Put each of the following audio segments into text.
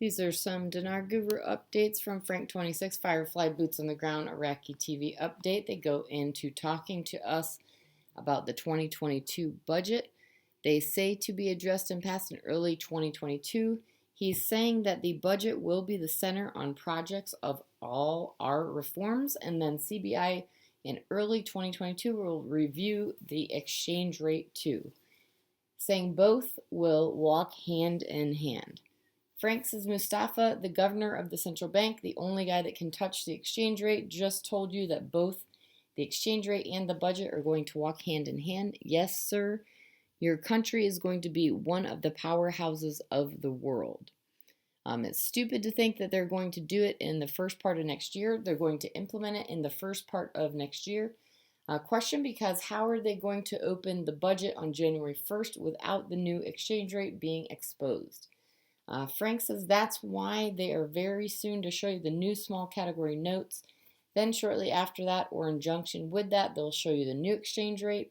These are some Dinar Guru updates from Frank 26, Firefly Boots on the Ground Iraqi TV update. They go into talking to us about the 2022 budget. They say to be addressed and passed in early 2022. He's saying that the budget will be the center on projects of all our reforms, and then CBI in early 2022 will review the exchange rate too, saying both will walk hand in hand. Frank says Mustafa, the governor of the central bank, the only guy that can touch the exchange rate, just told you that both the exchange rate and the budget are going to walk hand in hand. Yes, sir. Your country is going to be one of the powerhouses of the world. It's stupid to think that they're going to do it in the first part of next year. They're going to implement it in the first part of next year. Question, because how are they going to open the budget on January 1st without the new exchange rate being exposed? Frank says that's why they are very soon to show you the new small category notes. Then shortly after that, or in conjunction with that, they'll show you the new exchange rate.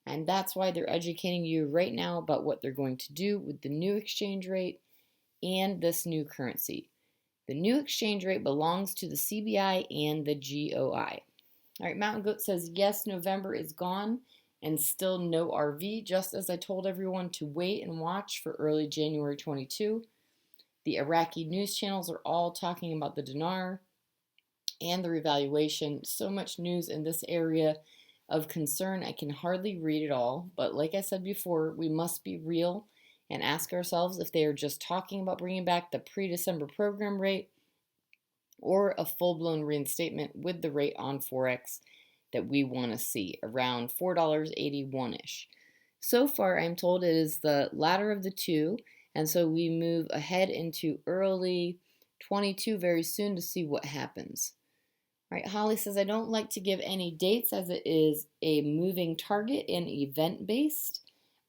And that's why they're educating you right now about what they're going to do with the new exchange rate and this new currency. The new exchange rate belongs to the CBI and the GOI. All right, Mountain Goat says, yes, November is gone and still no RV, just as I told everyone to wait and watch for early January 22. The Iraqi news channels are all talking about the dinar and the revaluation. So much news in this area of concern, I can hardly read it all. But like I said before, we must be real and ask ourselves if they are just talking about bringing back the pre-December program rate or a full-blown reinstatement with the rate on Forex that we want to see, around $4.81-ish. So far, I'm told it is the latter of the two. And so we move ahead into early 22 very soon to see what happens. All right, Holly says, I don't like to give any dates as it is a moving target and event-based.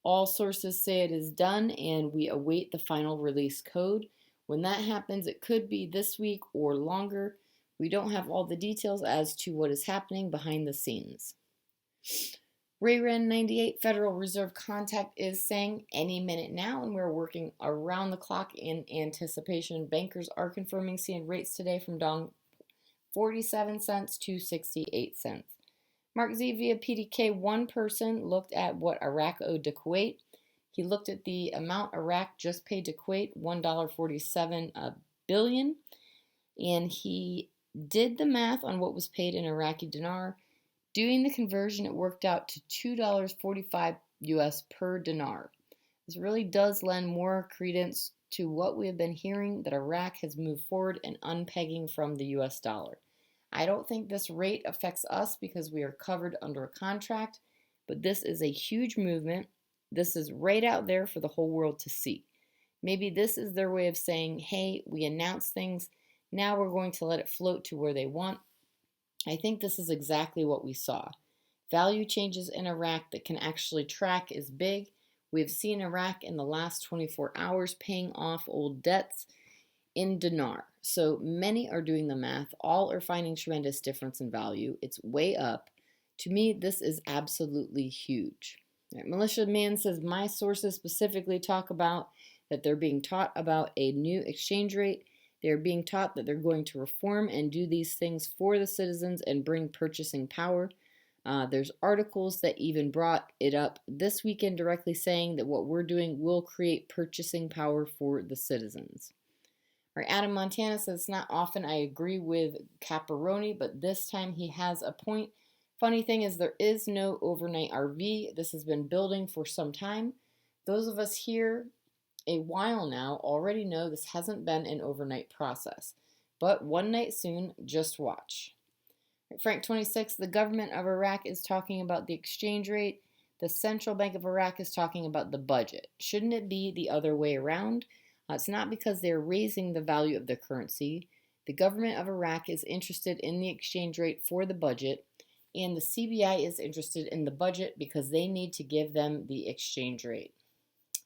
All sources say it is done and we await the final release code. When that happens, it could be this week or longer. We don't have all the details as to what is happening behind the scenes. Rayren 98 Federal Reserve contact is saying any minute now, and we're working around the clock in anticipation. Bankers are confirming seeing rates today from down 47 cents to 68 cents. Mark Z via PDK, one person looked at what Iraq owed to Kuwait. He looked at the amount Iraq just paid to Kuwait, $1.47 billion, and he did the math on what was paid in Iraqi dinar. Doing the conversion, it worked out to $2.45 US per dinar. This really does lend more credence to what we have been hearing, that Iraq has moved forward in unpegging from the US dollar. I don't think this rate affects us because we are covered under a contract, but this is a huge movement. This is right out there for the whole world to see. Maybe this is their way of saying, hey, we announced things, now we're going to let it float to where they want. I think this is exactly what we saw. Value changes in Iraq that can actually track is big. We've seen Iraq in the last 24 hours paying off old debts in dinar. So many are doing the math. All are finding tremendous difference in value. It's way up. To me, this is absolutely huge. Right, Militia Man says, my sources specifically talk about that they're being taught about a new exchange rate. They're being taught that they're going to reform and do these things for the citizens and bring purchasing power. There's articles that even brought it up this weekend directly saying that what we're doing will create purchasing power for the citizens. All right, Adam Montana says, it's not often I agree with Caparoni, but this time he has a point. Funny thing is there is no overnight RV. This has been building for some time. Those of us here a while now already know this hasn't been an overnight process. But one night soon, just watch. Frank 26, the government of Iraq is talking about the exchange rate. The Central Bank of Iraq is talking about the budget. Shouldn't it be the other way around? It's not because they're raising the value of the currency. The government of Iraq is interested in the exchange rate for the budget, and the CBI is interested in the budget because they need to give them the exchange rate.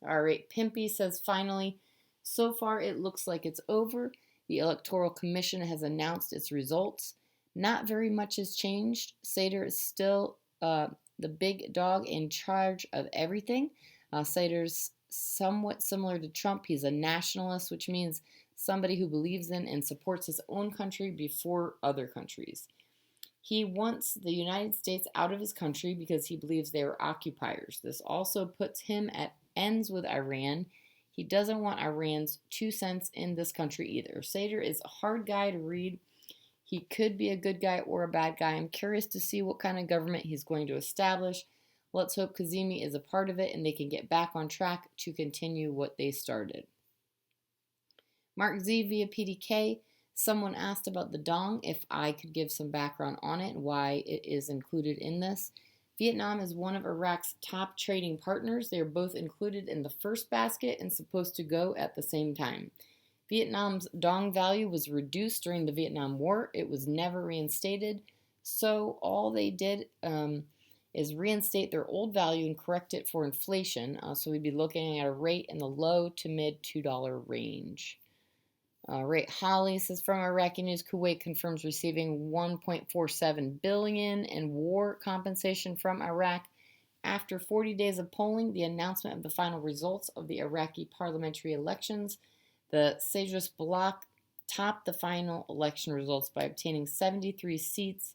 All right, Pimpy says, finally, so far it looks like it's over. The Electoral Commission has announced its results. Not very much has changed. Sater is still the big dog in charge of everything. Sater's somewhat similar to Trump. He's a nationalist, which means somebody who believes in and supports his own country before other countries. He wants the United States out of his country because he believes they are occupiers. This also puts him at ends with Iran. He doesn't want Iran's 2 cents in this country either. Sadr is a hard guy to read. He could be a good guy or a bad guy. I'm curious to see what kind of government he's going to establish. Let's hope Kazemi is a part of it and they can get back on track to continue what they started. Mark Z via PDK. Someone asked about the dong, if I could give some background on it and why it is included in this. Vietnam is one of Iraq's top trading partners. They are both included in the first basket and supposed to go at the same time. Vietnam's dong value was reduced during the Vietnam War. It was never reinstated. So all they did is reinstate their old value and correct it for inflation. So we'd be looking at a rate in the low to mid $2 range. Ray Holly says, from Iraqi News, Kuwait confirms receiving $1.47 billion in war compensation from Iraq. After 40 days of polling, the announcement of the final results of the Iraqi parliamentary elections, the Sadrist bloc topped the final election results by obtaining 73 seats.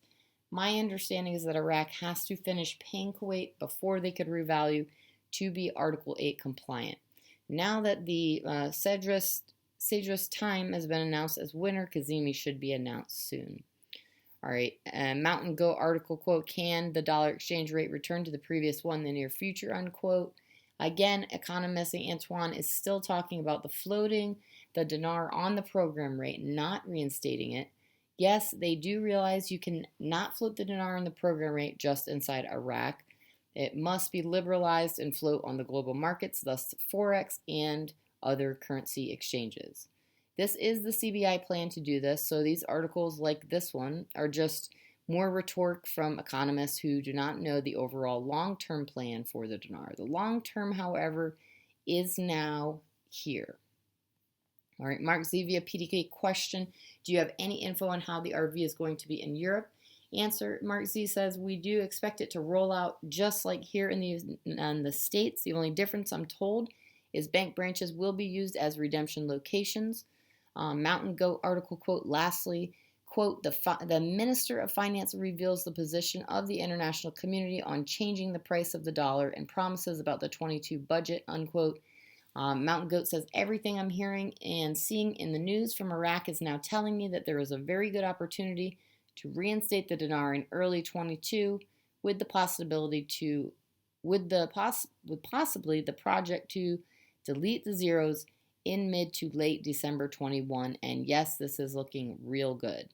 My understanding is that Iraq has to finish paying Kuwait before they could revalue to be Article 8 compliant. Now that the Sadrist time has been announced as winner, Kazemi should be announced soon. All right, Mountain Goat article, quote, can the dollar exchange rate return to the previous one in the near future, unquote. Again, economist Antoine is still talking about the floating the dinar on the program rate, not reinstating it. Yes, they do realize you can not float the dinar on the program rate just inside Iraq. It must be liberalized and float on the global markets, thus Forex and other currency exchanges. This is the CBI plan to do this, so these articles like this one are just more rhetoric from economists who do not know the overall long-term plan for the dinar. The long-term, however, is now here. All right, Mark Z via PDK question, do you have any info on how the RV is going to be in Europe? Answer, Mark Z says, we do expect it to roll out just like here in the States. The only difference, I'm told, is bank branches will be used as redemption locations. Mountain Goat article, quote, lastly, quote, the Minister of Finance reveals the position of the international community on changing the price of the dollar and promises about the 22 budget, unquote. Mountain Goat says, everything I'm hearing and seeing in the news from Iraq is now telling me that there is a very good opportunity to reinstate the dinar in early 22 with the possibility to, with possibly the project to delete the zeros in mid to late December 21. And yes, this is looking real good.